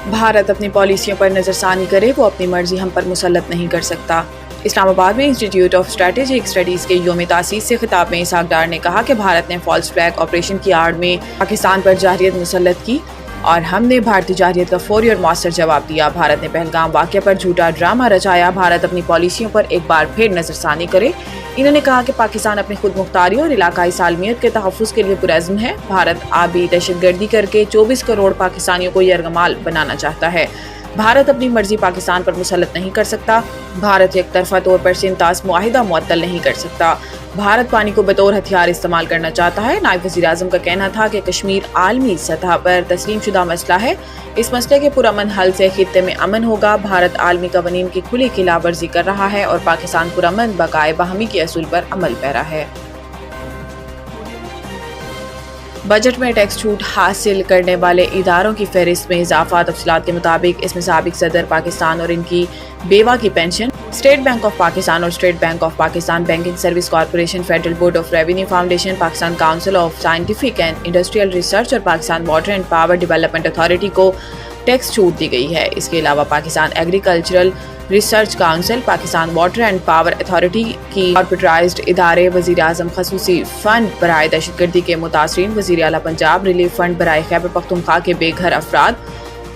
بھارت اپنی پالیسیوں پر نظر ثانی کرے، وہ اپنی مرضی ہم پر مسلط نہیں کر سکتا۔ اسلام آباد میں انسٹی ٹیوٹ آف اسٹریٹجک اسٹڈیز کے یوم تاسیس سے خطاب میں اسحاق ڈار نے کہا کہ بھارت نے فالس فلیگ آپریشن کی آڑ میں پاکستان پر جارحیت مسلط کی اور ہم نے بھارتی جارحیت کا فوری اور مؤثر جواب دیا۔ بھارت نے پہلگام واقعہ پر جھوٹا ڈرامہ رچایا، بھارت اپنی پالیسیوں پر ایک بار پھر نظر ثانی کرے۔ انہوں نے کہا کہ پاکستان اپنی خود مختاری اور علاقائی سالمیت کے تحفظ کے لیے پرعزم ہے۔ بھارت آبی دہشت گردی کر کے 24 کروڑ پاکستانیوں کو یرغمال بنانا چاہتا ہے۔ بھارت اپنی مرضی پاکستان پر مسلط نہیں کر سکتا۔ بھارت یک طرفہ طور پر سنتاس معاہدہ معطل نہیں کر سکتا۔ بھارت پانی کو بطور ہتھیار استعمال کرنا چاہتا ہے۔ نائب وزیر اعظم کا کہنا تھا کہ کشمیر عالمی سطح پر تسلیم شدہ مسئلہ ہے، اس مسئلے کے پرامن حل سے خطے میں امن ہوگا۔ بھارت عالمی قوانین کی کھلی خلاف ورزی کر رہا ہے اور پاکستان پرامن بقائے باہمی کے اصول پر عمل پیرا ہے۔ بجٹ میں ٹیکس چھوٹ حاصل کرنے والے اداروں کی فہرست میں اضافہ۔ تفصیلات کے مطابق اس میں سابق صدر پاکستان اور ان کی بیوہ کی pension, state bank of Pakistan اور state bank of Pakistan banking service corporation, federal board of revenue foundation, Pakistan council of scientific and industrial research اور Pakistan water and power development authority کو ٹیکس چھوٹ دی گئی ہے۔ اس کے علاوہ Pakistan agricultural research council, Pakistan water and power authority کی کارپوریٹائزڈ ادارے، وزیر اعظم خصوصی فنڈ برائے دہشت گردی کے متاثرین، وزیر اعلیٰ پنجاب ریلیف فنڈ برائے خیبر پختونخوا کے بے گھر افراد،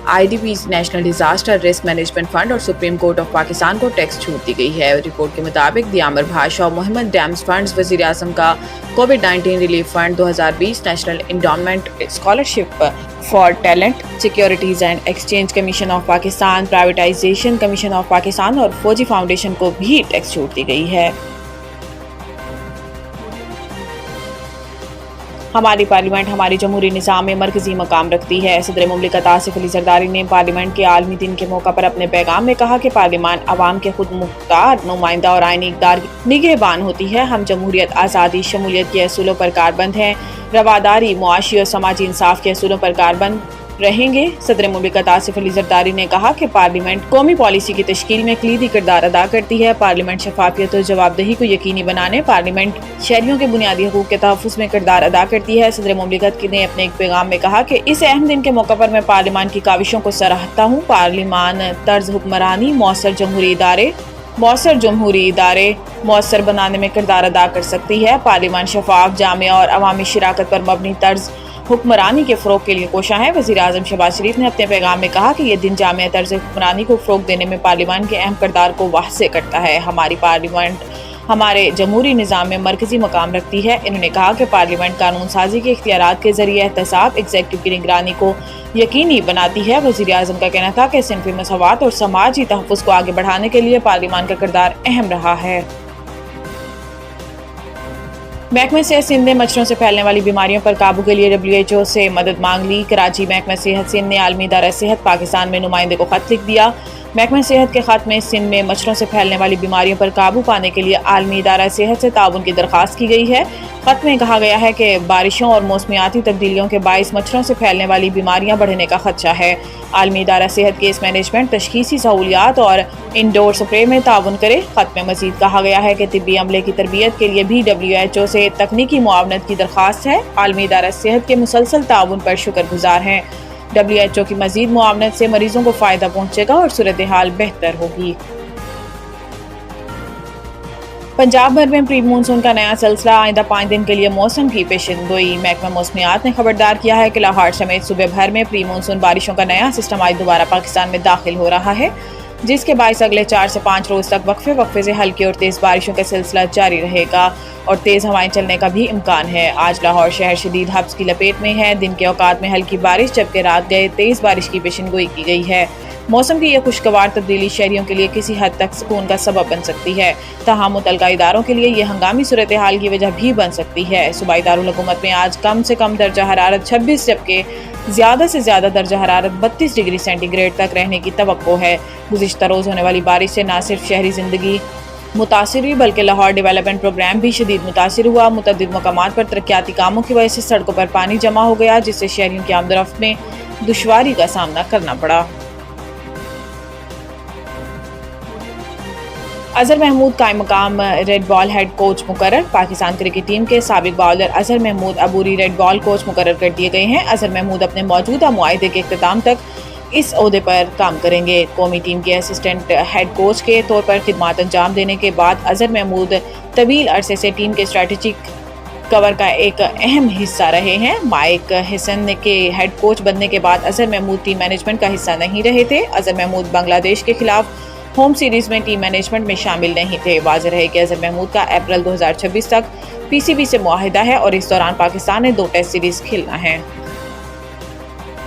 I D Ps, National Disaster Risk Management Fund اور سپریم کورٹ آف پاکستان کو ٹیکس چھوٹ دی گئی ہے۔ رپورٹ کے مطابق دیامر بھاشا اور محمد ڈیمز فنڈز، وزیر اعظم کا کووڈ-19 relief fund 2020، National Endowment Scholarship for Talent, Securities and Exchange Commission of Pakistan, Privatization Commission of Pakistan اور فوجی فاؤنڈیشن کو بھی ٹیکس چھوٹ دی گئی ہے۔ ہماری پارلیمنٹ ہماری جمہوری نظام میں مرکزی مقام رکھتی ہے۔ صدر مملکت آصف علی زرداری نے پارلیمنٹ کے عالمی دن کے موقع پر اپنے پیغام میں کہا کہ پارلیمان عوام کے خود مختار نمائندہ اور آئینی اقدار کی نگہبان ہوتی ہے۔ ہم جمہوریت، آزادی، شمولیت کے اصولوں پر کاربند ہیں، رواداری، معاشی اور سماجی انصاف کے اصولوں پر کاربند رہیں گے۔ صدر مملکت آصف علی زرداری نے کہا کہ پارلیمنٹ قومی پالیسی کی تشکیل میں کلیدی کردار ادا کرتی ہے۔ پارلیمنٹ شفافیت اور جواب دہی کو یقینی بنانے، پارلیمنٹ شہریوں کے بنیادی حقوق کے تحفظ میں کردار ادا کرتی ہے۔ صدر مملکت نے اپنے ایک پیغام میں کہا کہ اس اہم دن کے موقع پر میں پارلیمان کی کاوشوں کو سراہتا ہوں۔ پارلیمان طرز حکمرانی مؤثر جمہوری ادارے مؤثر بنانے میں کردار ادا کر سکتی ہے۔ پارلیمان شفاف، جامع اور عوامی شراکت پر مبنی طرز حکمرانی کے فروغ کے لیے کوشاں ہے۔ وزیر اعظم شہباز شریف نے اپنے پیغام میں کہا کہ یہ دن جامع طرز حکمرانی کو فروغ دینے میں پارلیمان کے اہم کردار کو واضح کرتا ہے۔ ہماری پارلیمنٹ ہمارے جمہوری نظام میں مرکزی مقام رکھتی ہے۔ انہوں نے کہا کہ پارلیمنٹ قانون سازی کے اختیارات کے ذریعے احتساب، ایگزیکٹو کی نگرانی کو یقینی بناتی ہے۔ وزیر اعظم کا کہنا تھا کہ صنفی مساوات اور سماجی تحفظ کو آگے بڑھانے کے لیے پارلیمان کا کردار اہم رہا ہے۔ محکمہ صحت سندھ نے مچھروں سے پھیلنے والی بیماریوں پر قابو کے لیے WHO سے مدد مانگ لی۔ کراچی محکمہ صحت سندھ نے عالمی ادارہ صحت پاکستان میں نمائندے کو خط لکھ دیا۔ محکمہ صحت کے خط میں سندھ میں مچھروں سے پھیلنے والی بیماریوں پر قابو پانے کے لیے عالمی ادارہ صحت سے تعاون کی درخواست کی گئی ہے۔ خط میں کہا گیا ہے کہ بارشوں اور موسمیاتی تبدیلیوں کے باعث مچھروں سے پھیلنے والی بیماریاں بڑھنے کا خدشہ ہے۔ عالمی ادارہ صحت کیس مینجمنٹ، تشخیصی سہولیات اور انڈور سپرے میں تعاون کرے۔ خط میں مزید کہا گیا ہے کہ طبی عملے کی تربیت کے لیے بھی WHO سے تکنیکی معاونت کی درخواست ہے۔ عالمی ادارہ صحت کے مسلسل تعاون پر شکر گزار ہیں۔ WHO کی مزید معاونت سے مریضوں کو فائدہ پہنچے گا اور صورتحال بہتر ہوگی۔ پنجاب بھر میں پری مونسون کا نیا سلسلہ، آئندہ 5 دن کے لیے موسم کی پیشن گوئی۔ محکمہ موسمیات نے خبردار کیا ہے کہ لاہور سمیت صوبے بھر میں پری مونسون بارشوں کا نیا سسٹم آج دوبارہ پاکستان میں داخل ہو رہا ہے، جس کے باعث اگلے 4 سے 5 روز تک وقفے سے ہلکی اور تیز بارشوں کا سلسلہ جاری رہے گا اور تیز ہوائیں چلنے کا بھی امکان ہے۔ آج لاہور شہر شدید حبس کی لپیٹ میں ہے۔ دن کے اوقات میں ہلکی بارش جبکہ رات گئے تیز بارش کی پیشن گوئی کی گئی ہے۔ موسم کی یہ خوشگوار تبدیلی شہریوں کے لیے کسی حد تک سکون کا سبب بن سکتی ہے، تاہم متعلقہ اداروں کے لیے یہ ہنگامی صورتحال کی وجہ بھی بن سکتی ہے۔ صوبائی دارالحکومت میں آج کم سے کم درجہ حرارت 26 جبکہ زیادہ سے زیادہ درجہ حرارت 32 ڈگری سینٹی گریڈ تک رہنے کی توقع ہے۔ گزشتہ روز ہونے والی بارش سے نہ صرف شہری زندگی متاثر ہوئی بلکہ لاہور ڈیولپمنٹ پروگرام بھی شدید متاثر ہوا۔ متعدد مقامات پر ترقیاتی کاموں کی وجہ سے سڑکوں پر پانی جمع ہو گیا، جس سے شہریوں کی آمد و رفت میں دشواری کا سامنا کرنا پڑا۔ اظہر محمود قائم مقام ریڈ بال ہیڈ کوچ مقرر۔ پاکستان کرکٹ ٹیم کے سابق باؤلر اظہر محمود عبوری ریڈ بال کوچ مقرر کر دیے گئے ہیں۔ اظہر محمود اپنے موجودہ معاہدے کے اختتام تک اس عہدے پر کام کریں گے۔ قومی ٹیم کے اسسٹنٹ ہیڈ کوچ کے طور پر خدمات انجام دینے کے بعد اظہر محمود طویل عرصے سے ٹیم کے اسٹریٹجک کور کا ایک اہم حصہ رہے ہیں۔ مائک ہیسن کے ہیڈ کوچ بننے کے بعد اظہر محمود ٹیم مینجمنٹ کا حصہ نہیں رہے تھے۔ اظہر محمود بنگلہ دیش کے خلاف ہوم سیریز میں ٹیم مینجمنٹ میں شامل نہیں تھے۔ واضح رہے کہ اظہر محمود کا اپریل 2026 تک پی سی بی سے معاہدہ ہے اور اس دوران پاکستان نے 2 ٹیسٹ سیریز کھیلنا ہے۔